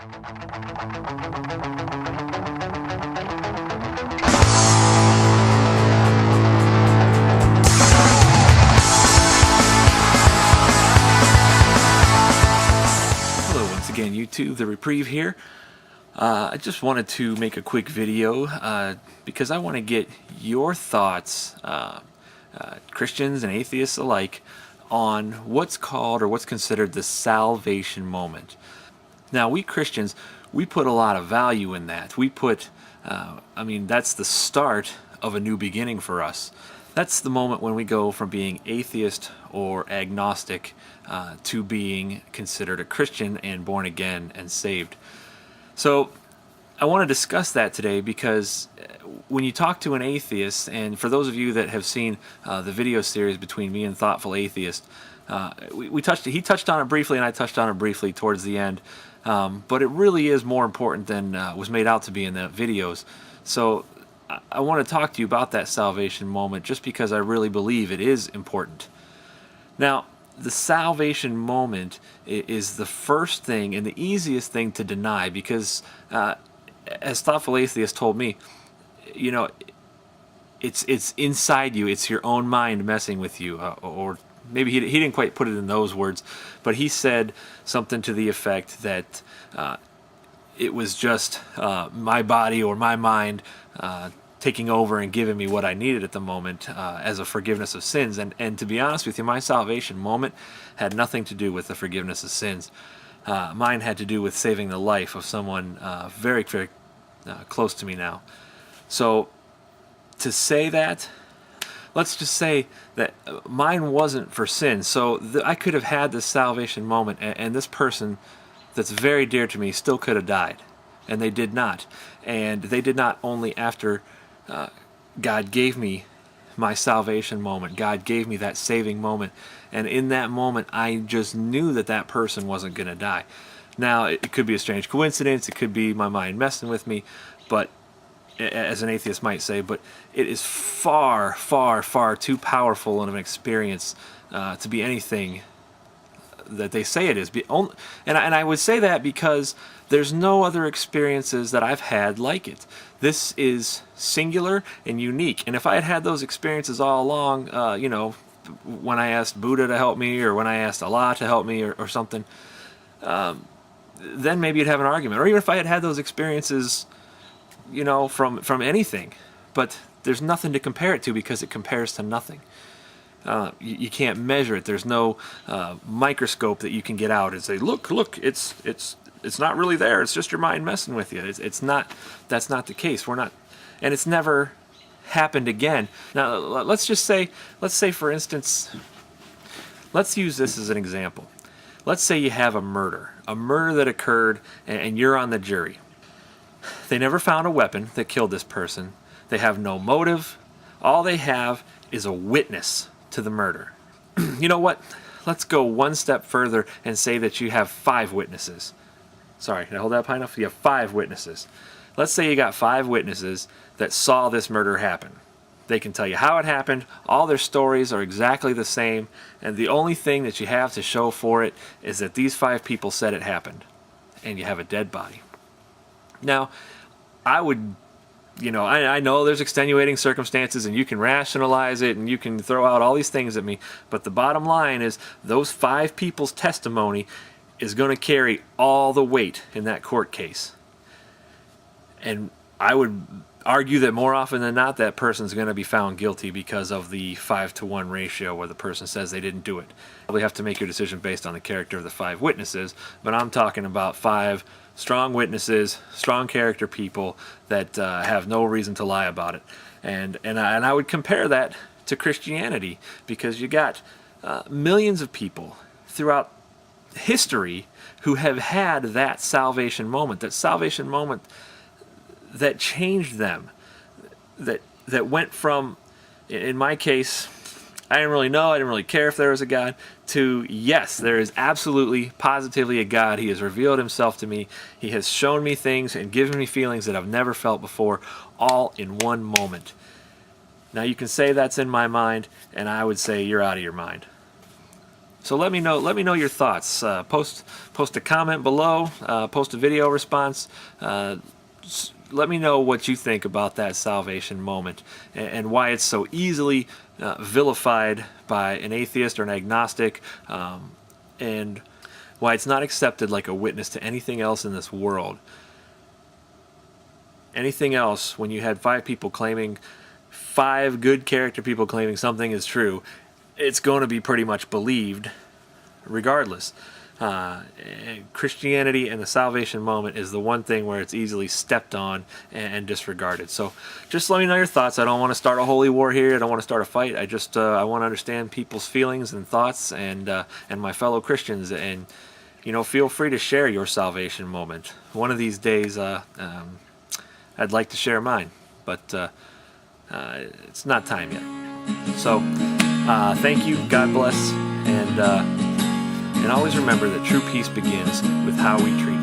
Hello once again, YouTube, The Reprieve here. I just wanted to make a quick video because I want to get your thoughts, Christians and atheists alike, on what's called or what's considered the salvation moment. Now, we Christians, we put a lot of value in that. We put, that's the start of a new beginning for us. That's the moment when we go from being atheist or agnostic to being considered a Christian and born again and saved. So I want to discuss that today because when you talk to an atheist, and for those of you that have seen the video series between me and Thoughtful Atheist, he touched on it briefly and I touched on it briefly towards the end, but it really is more important than was made out to be in the videos. So I want to talk to you about that salvation moment just because I really believe it is important. Now, the salvation moment is the first thing and the easiest thing to deny because, as Thoughtful Atheist told me, you know, it's inside you. It's your own mind messing with you, or maybe he didn't quite put it in those words, but he said something to the effect that it was just my body or my mind taking over and giving me what I needed at the moment as a forgiveness of sins. And to be honest with you, my salvation moment had nothing to do with the forgiveness of sins. Mine had to do with saving the life of someone very, very close to me now. So to say that, let's just say that mine wasn't for sin. So I could have had this salvation moment, and this person that's very dear to me still could have died. And they did not. And they did not only after God gave me my salvation moment. God gave me that saving moment. And in that moment, I just knew that that person wasn't going to die. Now, it could be a strange coincidence. It could be my mind messing with me. But, as an atheist might say, but it is far, far, far too powerful of an experience to be anything that they say it is. And I would say that because there's no other experiences that I've had like it. This is singular and unique. And if I had had those experiences all along, when I asked Buddha to help me or when I asked Allah to help me or something, then maybe you'd have an argument. Or even if I had had those experiences, from anything. But there's nothing to compare it to because it compares to nothing. You can't measure it. There's no microscope that you can get out and say, look, it's not really there. It's just your mind messing with you. It's not. That's not the case. We're not, and it's never happened again. Now, let's say for instance, let's use this as an example. Let's say you have a murder that occurred, and you're on the jury. They never found a weapon that killed this person. They have no motive. All they have is a witness to the murder. You know what? Let's go one step further and say that you have 5 witnesses. Sorry, can I hold that high enough? You have 5 witnesses. Let's say you got 5 witnesses that saw this murder happen. They can tell you how it happened. All their stories are exactly the same. And the only thing that you have to show for it is that these 5 people said it happened. And you have a dead body. Now, I would, I know there's extenuating circumstances and you can rationalize it and you can throw out all these things at me. But the bottom line is those 5 people's testimony is going to carry all the weight in that court case. And I would argue that more often than not, that person's going to be found guilty because of the 5-to-1 ratio where the person says they didn't do it. You probably have to make your decision based on the character of the 5 witnesses, but I'm talking about 5 strong witnesses, strong character people that have no reason to lie about it. And I would compare that to Christianity because you got millions of people throughout history who have had that salvation moment that changed them, that went from, in my case, I didn't really know, I didn't really care if there was a God, to yes, there is absolutely, positively a God. He has revealed himself to me. He has shown me things and given me feelings that I've never felt before, all in one moment. Now you can say that's in my mind, and I would say you're out of your mind. So let me know your thoughts. Post a comment below. Post a video response. Let me know what you think about that salvation moment and why it's so easily vilified by an atheist or an agnostic, and why it's not accepted like a witness to anything else in this world. Anything else, when you had five good character people claiming something is true, it's going to be pretty much believed regardless. Christianity and the salvation moment is the one thing where it's easily stepped on and disregarded. So just let me know your thoughts. I don't want to start a holy war here. I don't want to start a fight. I want to understand people's feelings and thoughts, and my fellow Christians. And feel free to share your salvation moment. One of these days, I'd like to share mine, but it's not time yet. So thank you. God bless, and always remember that true peace begins with how we treat